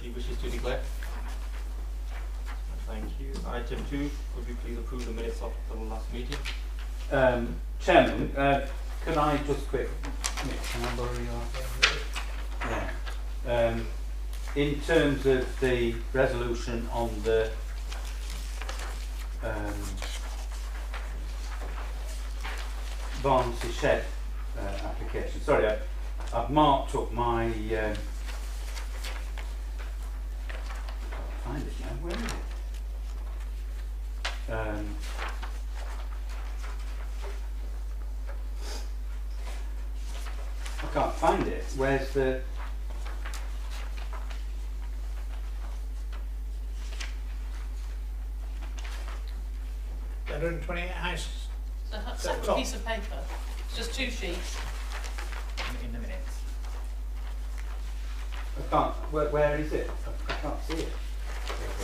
she wishes to declare? Thank you. Item 2, could we please approve the minutes of the last meeting? Chairman, could I just quick, Nick, can I borrow your? Yeah. In terms of the resolution on the Barnsley Shed application, sorry, I've marked up my find it now, where is it? I can't find it. Where's the... 128 houses. So a separate piece of paper. It's just 2 sheets. In the minutes. I can't... Where is it? I can't see it.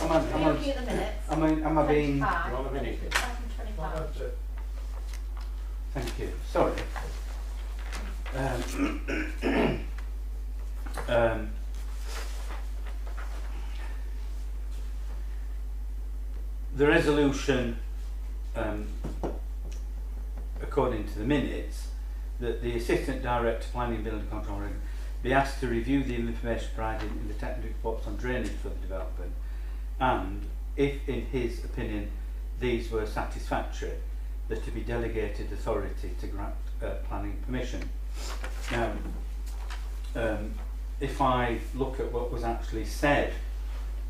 Am I looking at the minutes? Am I being... 25. Wrong minute. 25. Thank you. Sorry. The resolution, according to the minutes, that the Assistant Director Planning and Building Control be asked to review the information provided in the technical reports on drainage for the development, and if in his opinion these were satisfactory, that to be delegated authority to grant planning permission. Now, if I look at what was actually said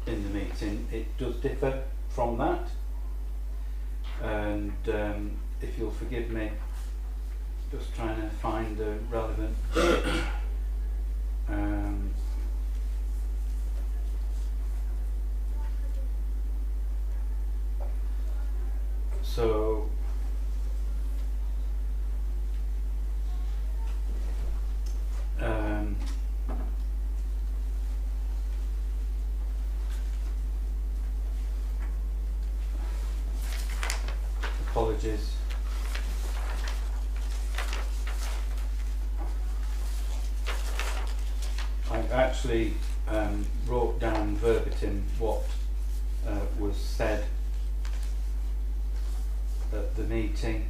in the meeting, it does differ from that, and if you'll forgive me just trying to find the relevant so apologies. I actually wrote down verbatim what was said at the meeting,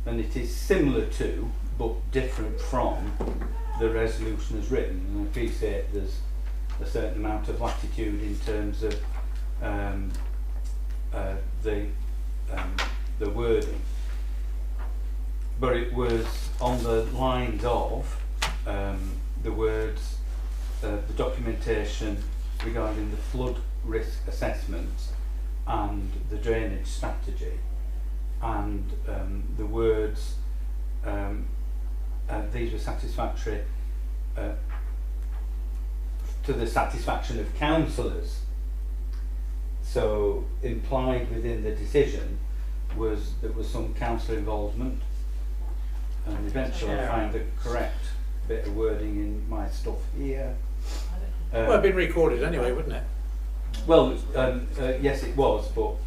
and it is similar to but different from the resolution as written, and I appreciate there's a certain amount of latitude in terms of the wording, but it was on the lines of the words, the documentation regarding the flood risk assessments and the drainage strategy, and the words these were satisfactory to the satisfaction of councillors. So implied within the decision was there was some councillor involvement, and eventually I find the correct bit of wording in my stuff here. Well, it'd been recorded anyway, wouldn't it? Well, yes it was, but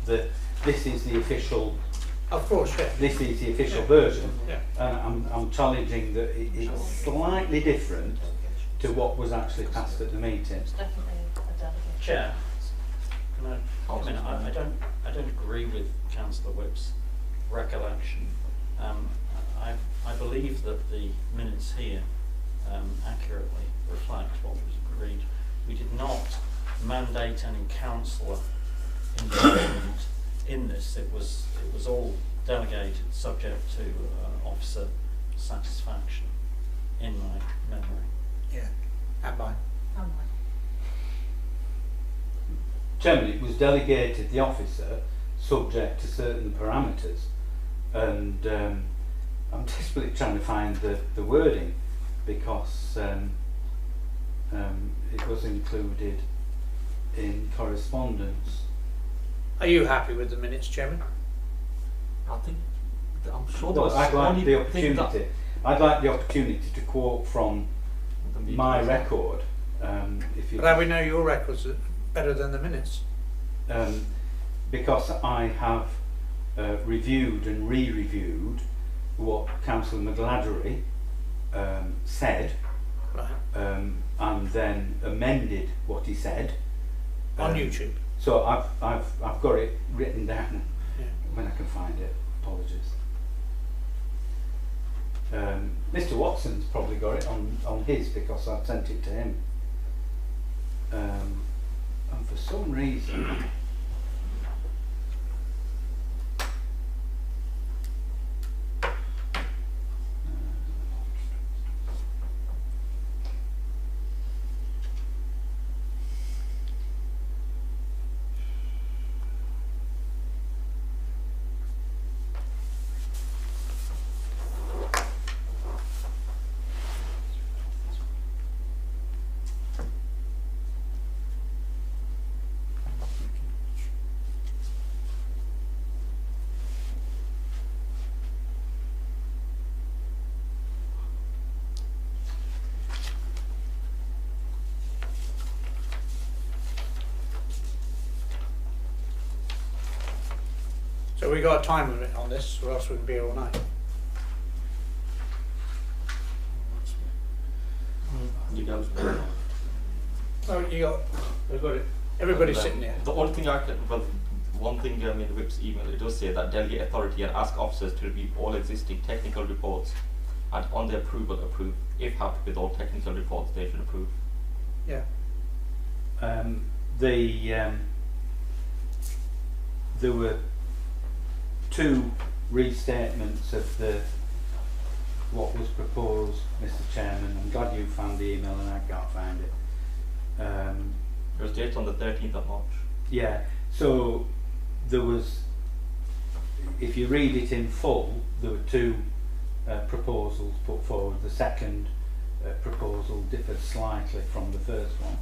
this is the official. Of course, yeah. This is the official version. Yeah. I'm challenging that it's slightly different to what was actually passed at the meeting. It's definitely a delegate. Chair, can I don't agree with Councillor Whip's recollection. I believe that the minutes here accurately reflect what was agreed. We did not mandate any councillor involvement in this. It was all delegated, subject to officer satisfaction, in my memory. Yeah. And mine. Chairman, it was delegated the officer subject to certain parameters, and I'm desperately trying to find the wording, because it was included in correspondence. Are you happy with the minutes, Chairman? I think, I'm sure Well, I'd like the opportunity. I'd like the opportunity to quote from my record. If you But how we know your records are better than the minutes? because I have reviewed and re-reviewed what Councillor McGladdery said Right. and then amended what he said. On YouTube. So I've got it written down Yeah. when I can find it. Apologies. Mr. Watson's probably got it on his because I've sent it to him. And for some reason, So we got a time limit on this, or else we can be here all night. You guys. Well, we've got it. Everybody's sitting there. The only thing one thing in the whip's email, it does say that delegate authority and ask officers to review all existing technical reports and on their approval approve. If happy with all technical reports, they should approve. Yeah. there were two restatements of what was proposed, Mr. Chairman. I'm glad you found the email and I can't find it. It was dated on the 13th of March. Yeah, so there was, if you read it in full, there were two proposals put forward. The second proposal differed slightly from the first one.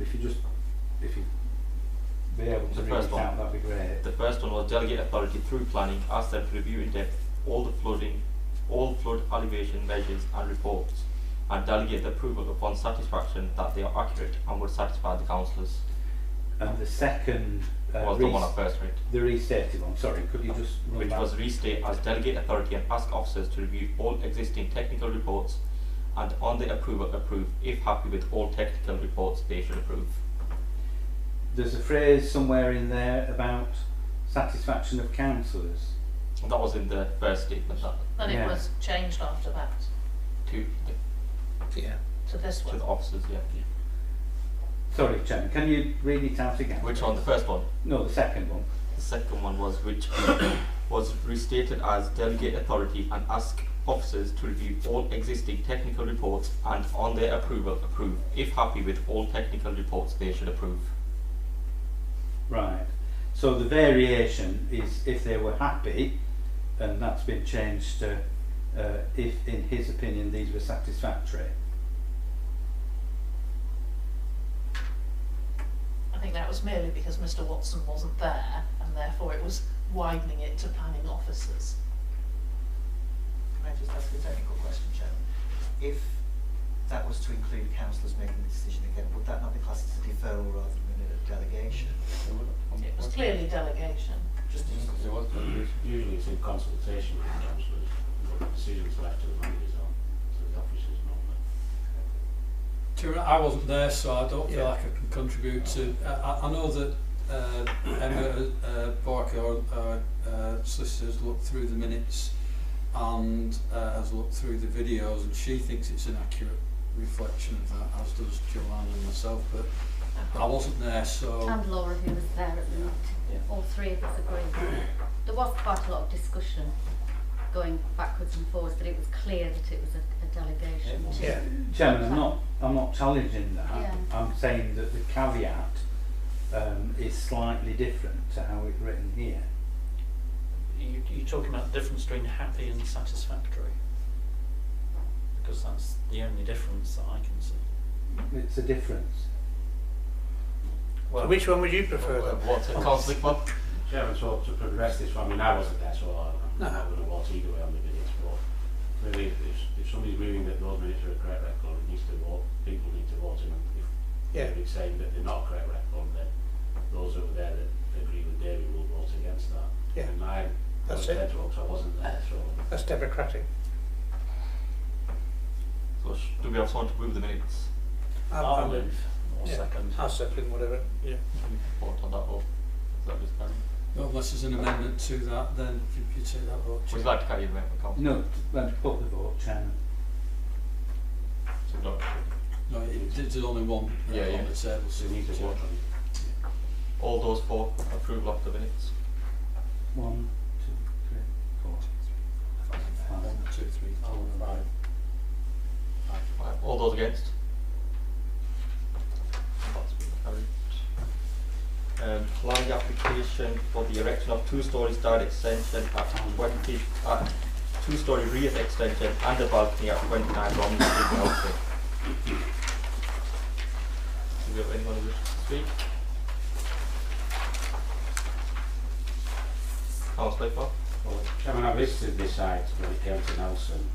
If you be able to read it out, that'd be great. The first one was delegate authority through planning, ask them to review in depth all flood alleviation measures and reports, and delegate the approval upon satisfaction that they are accurate and would satisfy the councillors. And the second Was the one I first read. the restated one. Sorry, could you just run Which that? was restate as delegate authority and ask officers to review all existing technical reports and on their approval approve. If happy with all technical reports, they should approve. There's a phrase somewhere in there about satisfaction of councillors. And that was in the first statement that Then Yeah. it was changed after that to Yeah. to this the one. officers, yeah. Sorry, Chairman, can you read it out again? Which one? The first one. No, the second one. The second one was which was restated as delegate authority and ask officers to review all existing technical reports and on their approval approve. If happy with all technical reports, they should approve. Right. So the variation is if they were happy, and that's been changed to if, in his opinion, these were satisfactory. I think that was merely because Mr. Watson wasn't there, and therefore it was widening it to planning officers. Can I just ask a technical question, Chairman? If that was to include councillors making the decision again, would that not be classed as a deferral rather than a delegation? It was clearly delegation. Just There was, usually it's in consultation with the councillors, but the decision's left to the managers on, to the officers normally. Chairman, I wasn't there, so I don't feel Yeah. like I can contribute to. I know that Emma Barker, our solicitor, has looked through the minutes and has looked through the videos, and she thinks it's an accurate reflection of that, as does Joanne and myself. But I wasn't there, so. And Laura, who was there at the meeting. Yeah. All three of us agreed. There was quite a lot of discussion going backwards and forwards, but it was clear that it was a delegation. Yeah. Chairman, I'm not challenging that. Yeah. I'm saying that the caveat is slightly different to how it's written here. You're talking about the difference between happy and satisfactory? Because that's the only difference that I can see. It's a difference. So which one would you prefer then? What's a conflict one? Chairman, so to progress this one, I mean, I wasn't there, so I'm No. not going to vote either way on the minutes, but really, if somebody's moving that those minutes are a correct record, it needs to vote, people need to vote, and if Yeah. David's saying that they're not a correct record, then those over there that agree with David will vote against that. Yeah. And mine, I That's was it. there, so I wasn't there, so. That's democratic. So do we we have someone to move the minutes? I'll move, or yeah. second. I'll second, whatever, yeah. Can we vote on that, or is that just carried? Well, unless there's an amendment to that, then you take that vote. Would you like to carry the amendment, Councillor? No, then put the vote, Chairman. So not, No, there's only one Yeah, yeah. on the table. So we need to vote on it. all those for approval of the minutes? 1, 2, 3, 4, 5. 1, 2, 3, 4, 5. All those against? That's been carried. Planning application for the erection of 2-storey style extension at 2-storey rear extension and a balcony at 29 Romney Street, Nelson. Do we have anyone who wishes to speak? Councillor Clark? Well, Chairman, I visited this site when it came to Nelson.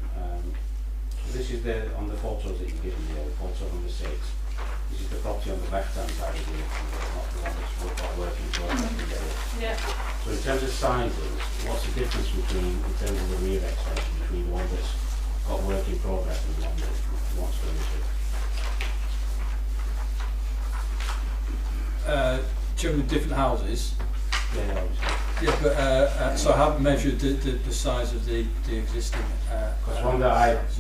This is on the photos that you've given me, the photo number 6. This is the property on the left-hand side of the not the one that's got working progress. Yeah. So in terms of sizes, what's the difference between, in terms of the rear extension, between the one that's got work in progress and the one that wants to issue? Two different houses. Yeah, obviously. Yeah, but so I haven't measured the size of the existing. Because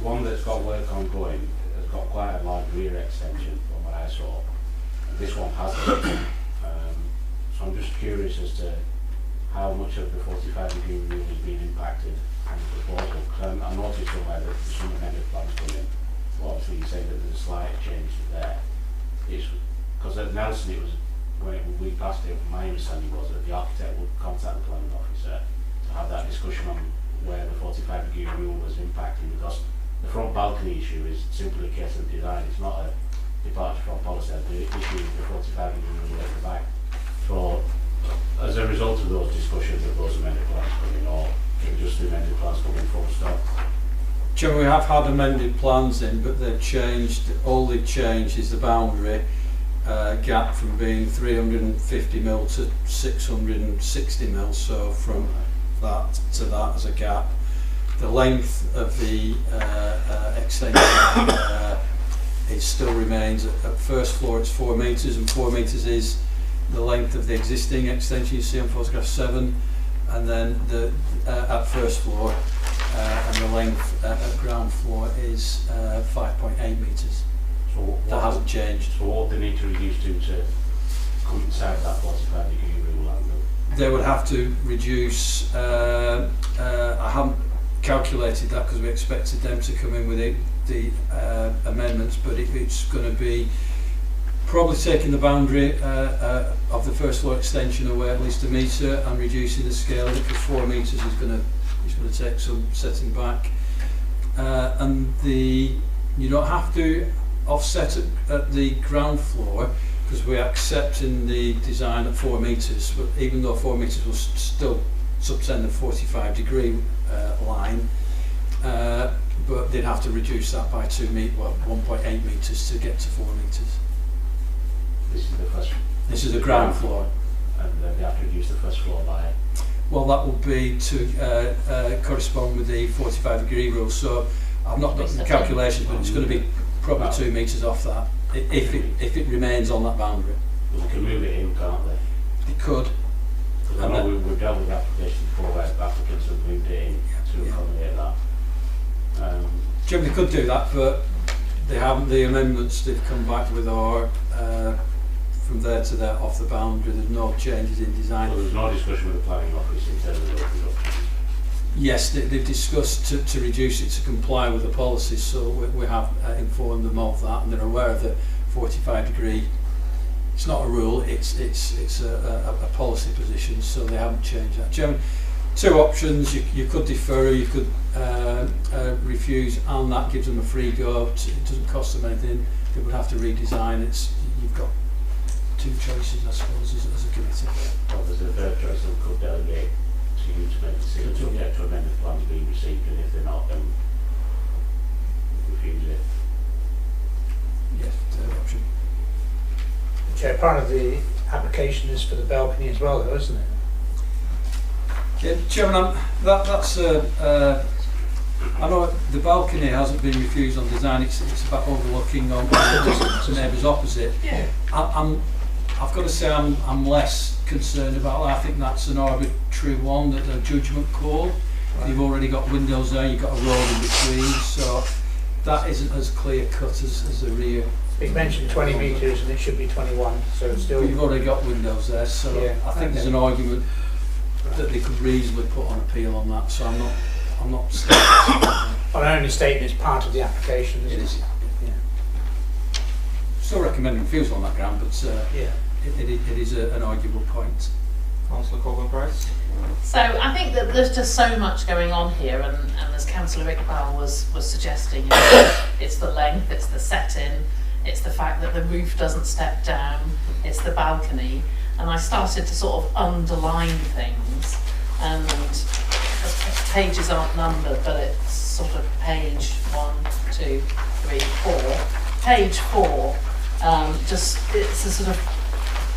one that's got work ongoing has got quite a large rear extension from what I saw. And this one hasn't. So I'm just curious as to how much of the 45-degree rule has been impacted on the proposal. Because I noticed somewhere that there's some amended plans coming in. Well, obviously you say that there's a slight change there. It's because at Nelson it was, when we passed it, my understanding was that the architect would contact the planning officer to have that discussion on where the 45-degree rule was impacting, because the front balcony issue is simply a case of design. It's not a departure from policy. The issue is the 45-degree rule at the back. So as a result of those discussions, have those amended plans coming, or can just the amended plans coming full stop? Jim, we have had amended plans in, but they've changed. All they've changed is the boundary gap from being 350 mil to 660 mil. So from that to that as a gap. The length of the extension it still remains at first floor. It's 4 metres, and 4 metres is the length of the existing extension you see on photograph 7, and then the at first floor and the length at ground floor is 5.8 metres. So That hasn't changed. So what they need to reduce to come inside that 45-degree rule angle? They would have to reduce. I haven't calculated that because we expected them to come in with the amendments, but it's going to be probably taking the boundary of the first floor extension away at least 1 metre and reducing the scale of it, because 4 metres is going to take some setting back, and you don't have to offset at the ground floor because we accept in the design at 4 metres, but even though 4 metres will still subtend the 45-degree line, but they'd have to reduce that by 1.8 metres to get to 4 metres. This is the first. This is the ground floor. And then they have to reduce the first floor by. Well, that will be to correspond with the 45-degree rule. So I've not done the calculations, but it's going to be probably 2 metres off that if it remains on that boundary. They can move it in, can't they? It could. Because I know we've dealt with applications before where applicants have moved it in to accommodate that. Jim, they could do that, but they haven't. The amendments they've come back with are from there to there off the boundary. There's no changes in design. So there's no discussion with the planning office in terms of the reduction? Yes, they've discussed to reduce it to comply with the policy, so we have informed them of that, and they're aware of the 45-degree. It's not a rule, it's a policy position, so they haven't changed that. Chairman, 2 options: you could defer, or you could refuse, and that gives them a free go. It doesn't cost them anything. They would have to redesign. You've got 2 choices, I suppose, as a committee. Well, there's a third choice that could delegate to you to make a decision subject to amended plans being received, and if they're not, then refuse it. Yes, third option. Chair, part of the application is for the balcony as well, though, isn't it? Yeah, Chairman, that's I know the balcony hasn't been refused on design, it's about overlooking on the neighbours opposite. Yeah. I've got to say I'm less concerned about that. I think that's an arbitrary one, that the judgment call. Right. You've already got windows there, you've got a road in between, so that isn't as clear cut as the rear. It mentioned 20 metres and it should be 21, so it's still... But you've already got windows there, so Yeah, I think there's an argument that they could reasonably put on appeal on that, so I'm not Well, I'm only stating it's part of the application, it isn't is. it? Yeah. Still recommending refusal on that ground, but Yeah. it is an arguable point. Councillor Corbyn-Price? So I think that there's just so much going on here, and as Councillor Iqbal was suggesting, it's the length, it's the setting, it's the fact that the roof doesn't step down, it's the balcony, and I started to sort of underline things, and the pages aren't numbered, but it's sort of page 1, 2, 3, 4. Page 4, just it's a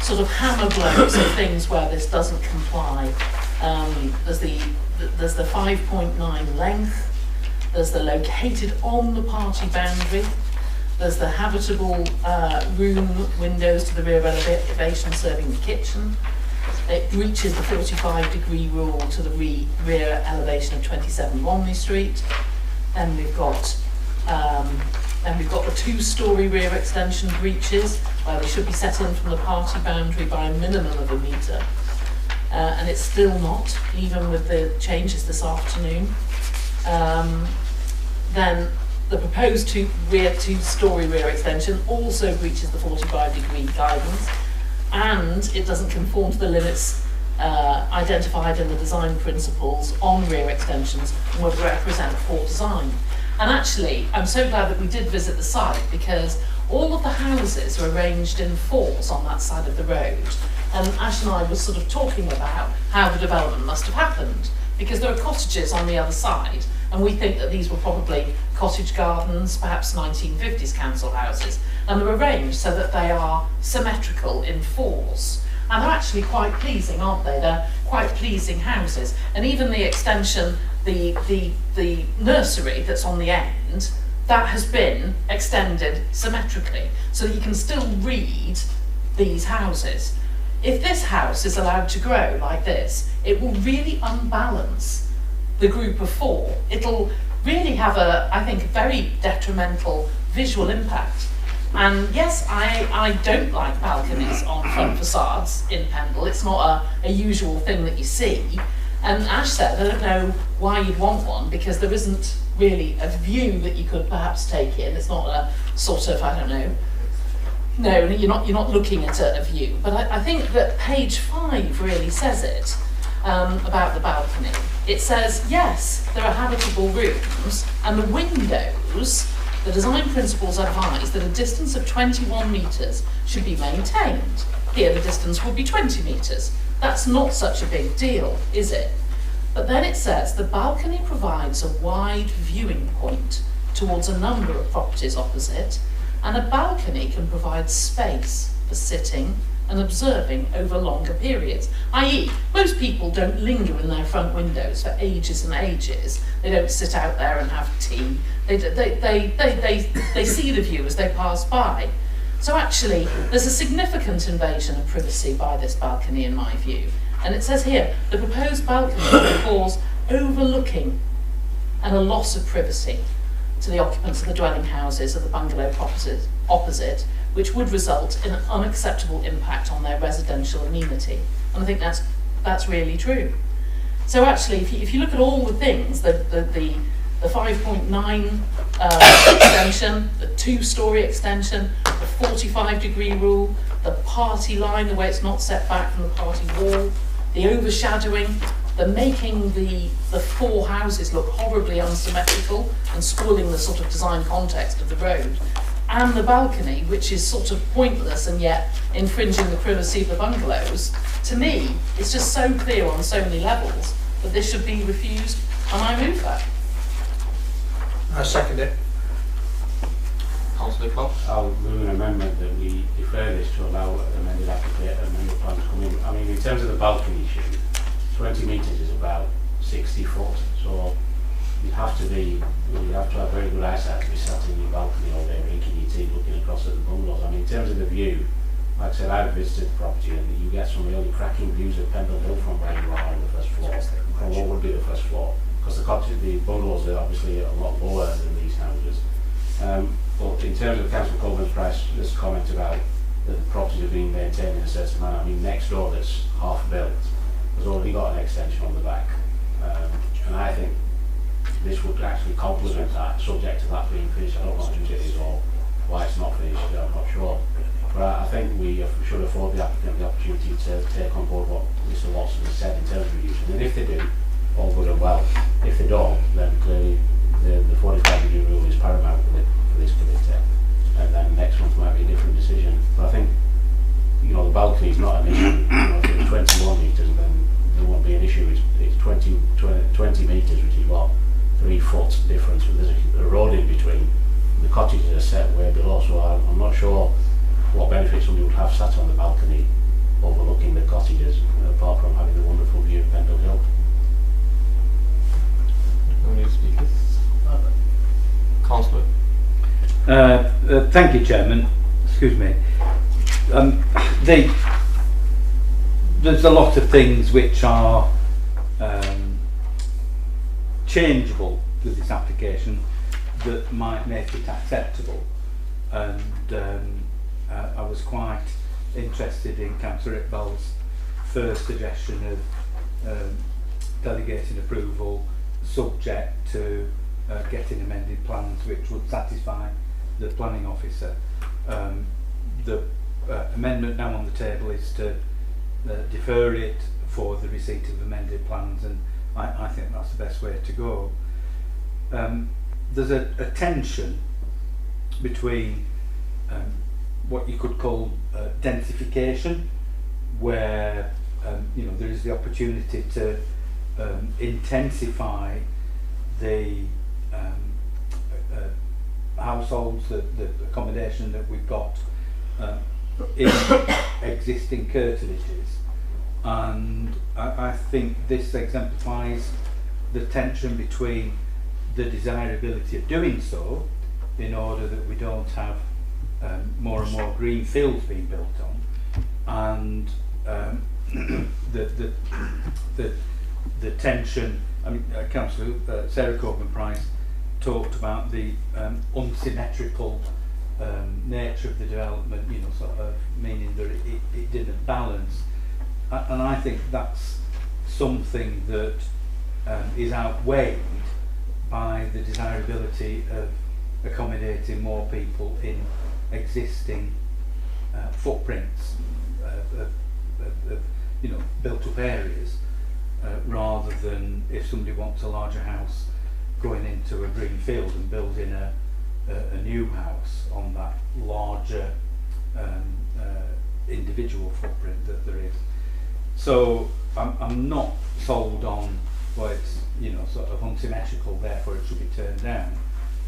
sort of hammer blows of things where this doesn't comply. There's the 5.9 length, there's the located on the party boundary, there's the habitable room windows to the rear elevation serving the kitchen. It breaches the 45-degree rule to the rear elevation of 27 Romney Street. Then we've got the 2-storey rear extension breaches, where they should be set in from the party boundary by a minimum of 1 metre. And it's still not, even with the changes this afternoon. Then the proposed 2-storey rear extension also breaches the 45-degree guidance, and it doesn't conform to the limits identified in the design principles on rear extensions and would represent poor design. And actually, I'm so glad that we did visit the site, because all of the houses are arranged in fours on that side of the road. And Ash and I were sort of talking about how the development must have happened, because there are cottages on the other side, and we think that these were probably cottage gardens, perhaps 1950s council houses, and they're arranged so that they are symmetrical in fours. And they're actually quite pleasing, aren't they? They're quite pleasing houses. And even the extension, the nursery that's on the end, that has been extended symmetrically, so that you can still read these houses. If this house is allowed to grow like this, it will really unbalance the group of 4. It'll really have I think, a very detrimental visual impact. And yes, I don't like balconies on front facades in Pendle. It's not a usual thing that you see. And Ash said, I don't know why you'd want one, because there isn't really a view that you could perhaps take in. It's not a sort of, I don't know. No, you're not looking at a view. But I think that page 5 really says it about the balcony. It says, yes, there are habitable rooms, and the windows, the design principles advise that a distance of 21 metres should be maintained. Here the distance would be 20 metres. That's not such a big deal, is it? But then it says the balcony provides a wide viewing point towards a number of properties opposite, and a balcony can provide space for sitting and observing over longer periods. I.e., most people don't linger in their front windows for ages and ages. They don't sit out there and have tea. They see the view as they pass by. So actually, there's a significant invasion of privacy by this balcony, in my view. And it says here, the proposed balcony will cause overlooking and a loss of privacy to the occupants of the dwelling houses of the bungalow opposite, which would result in an unacceptable impact on their residential amenity. And I think that's really true. So actually, if you look at all the things, the 5.9 extension, the 2-storey extension, the 45-degree rule, the party line, the way it's not set back from the party wall, the overshadowing, the making the 4 houses look horribly unsymmetrical and spoiling the sort of design context of the road, and the balcony, which is sort of pointless and yet infringing the privacy of the bungalows, to me, it's just so clear on so many levels that this should be refused, and I move that. I second it. Councillor Clark? I'll move an amendment that we defer this to allow amended plans to come in. I mean, in terms of the balcony issue, 20 metres is about 60 foot, so you'd have to have very good eyesight to be sat in your balcony all day drinking your tea looking across at the bungalows. I mean, in terms of the view, like I said, I've visited the property and you get some really cracking views of Pendle Hill from where you are on the first floor, from what would be the first floor. Because the bungalows are obviously a lot lower than these houses. But in terms of Councillor Colburn's price, this comment about that the properties are being maintained in a certain manner, I mean, next door that's half built has already got an extension on the back. And I think this would actually complement that, subject to that being finished. I don't know whose it is or why it's not finished, I'm not sure. But I think we should afford the applicant the opportunity to take on board what Mr Watson has said in terms of reducing. And if they do, all good and well. If they don't, then clearly the 45-degree rule is paramount for this committee. And then next month might be a different decision. But I think, the balcony is not an issue. If it's 21 metres, then there won't be an issue. It's 20 metres, which is what, 3 foot difference. But there's a road in between. The cottages are set way below, so I'm not sure what benefit somebody would have sat on the balcony overlooking the cottages, apart from having the wonderful view of Pendle Hill. Any speakers? Councillor. Thank you, Chairman. Excuse me. There's a lot of things which are changeable with this application that might make it acceptable, and I was quite interested in Councillor Iqbal's first suggestion of delegating approval subject to getting amended plans which would satisfy the planning officer. The amendment now on the table is to defer it for the receipt of amended plans, and I think that's the best way to go. There's a tension between what you could call densification, where there is the opportunity to intensify the households, the accommodation that we've got in existing curtilages, and I think this exemplifies the tension between the desirability of doing so in order that we don't have more and more green fields being built on, and the tension. I mean, Councillor Sarah Coburn-Price talked about the unsymmetrical nature of the development, sort of meaning that it didn't balance, and I think that's something that is outweighed by the desirability of accommodating more people in existing footprints of built up areas, rather than if somebody wants a larger house going into a green field and building a new house on that larger individual footprint that there is. So I'm not sold on, well, it's sort of unsymmetrical, therefore it should be turned down.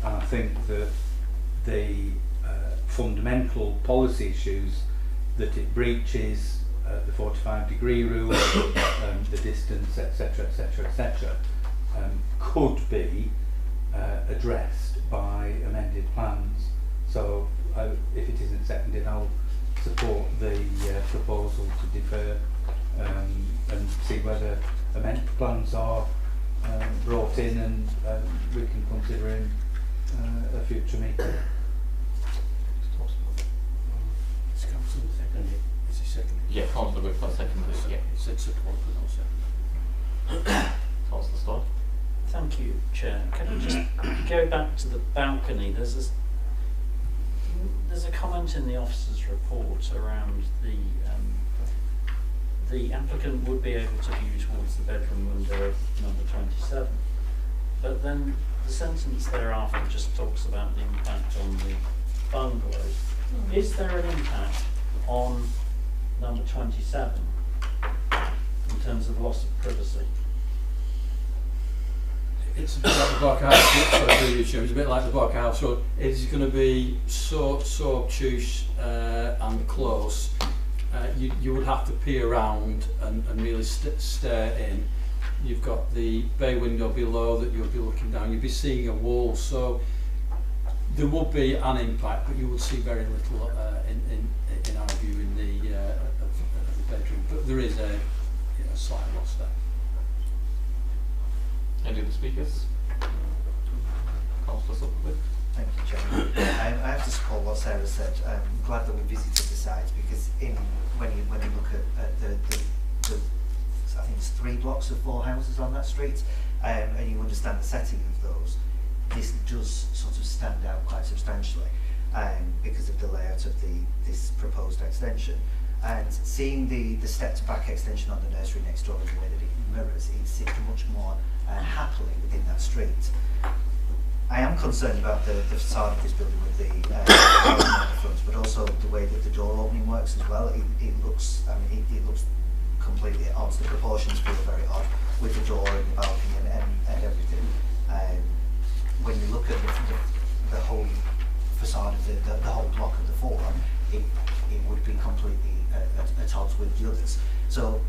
And I think that the fundamental policy issues that it breaches, the 45-degree rule, the distance, etc., etc., etc., could be addressed by amended plans. So if it isn't seconded, I'll support the proposal to defer and see whether amended plans are brought in, and we can consider in a future meeting. Yeah, Councillor Whitford seconded. Yeah. Said support, but not second. Councillor Stott. Thank you, Chair. Can I just go back to the balcony? There's a comment in the officer's report around the applicant would be able to view towards the bedroom window of number 27. But then the sentence thereafter just talks about the impact on the bungalows. Is there an impact on number 27 in terms of loss of privacy? It's a bit like the Barker House. It's a bit like the Barker House Road. It's going to be so obtuse and close. You would have to peer around and really stare in. you've got the bay window below that you'll be looking down, you'll be seeing a wall, so there would be an impact, but you would see very little in our view in the of the bedroom, but there is a slight loss there. Any other speakers? Councillor Sutherland? Thank you, Chairman. I have to support what Sarah said. I'm glad that we visited the site because when you look at the I think it's 3 blocks of 4 houses on that street, and you understand the setting of those, this does sort of stand out quite substantially because of the layout of this proposed extension. And seeing the stepped back extension on the nursery next door in the way that it mirrors, it sits much more happily within that street. I am concerned about the facade of this building with the front, but also the way that the door opening works as well. It looks, I mean, it looks completely odd. The proportions feel very odd with the door and the balcony and everything. When you look at the whole facade of the whole block of the forum, it would be completely at odds with the others. So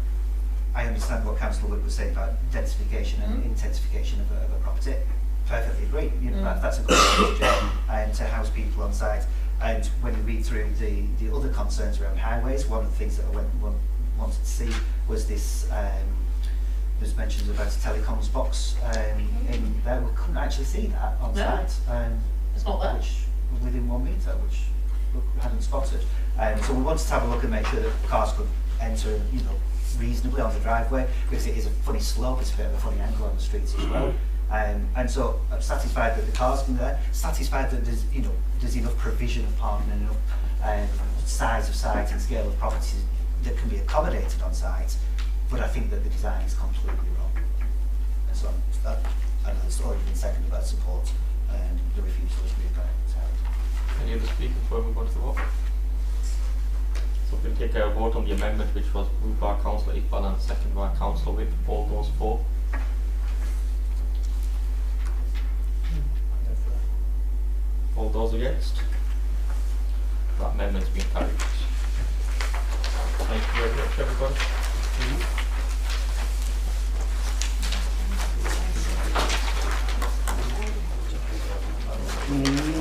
I understand what Councillor Wood was saying about densification and intensification of a property. Perfectly agree. You know, that's a good thing to do, and to house people on site. And when you read through the other concerns around highways, one of the things that I wanted to see was this. There's mentions about a telecoms box in there. We couldn't actually see that on site. It's not there. Which within 1 metre, which we hadn't spotted. So we wanted to have a look and make sure that cars could enter, reasonably on the driveway, because it is a funny slope. It's a bit of a funny angle on the streets as well. And so I'm satisfied that the cars can be there, satisfied that there's enough provision of parking and enough size of site and scale of properties that can be accommodated on site, but I think that the design is completely wrong. And so I know it's already been seconded by support and the refusal is agreed by Sarah. Any other speakers before we go to the vote? So we'll take a vote on the amendment which was moved by Councillor Iqbal and seconded by Councillor Whip. All those for? All those against? That amendment's been carried. Thank you very much, everybody. Mm.